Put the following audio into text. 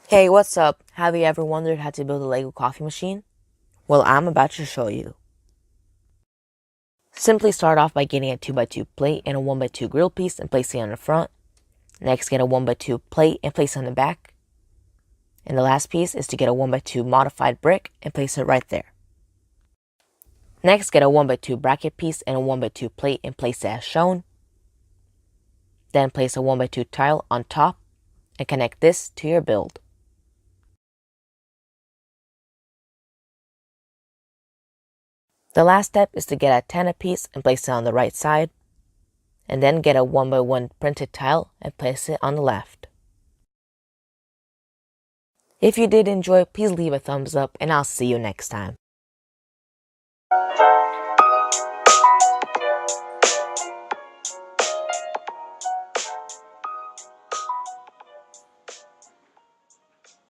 Hey, what's up? Have you ever wondered how to build a Lego coffee machine? Well, I'm about to show you. Simply start off by getting a 2x2 plate and a 1x2 grill piece and place it on the front. Next, get a 1x2 plate and place it on the back. And the last piece is to get a 1x2 modified brick and place it right there. Next, get a 1x2 bracket piece and a 1x2 plate and place it as shown. Then place a 1x2 tile on top and connect this to your build. The last step is to get a 10 piece and place it on the right side, and then get a 1x1 printed tile and place it on the left. If you did enjoy, please leave a thumbs up and I'll see you next time.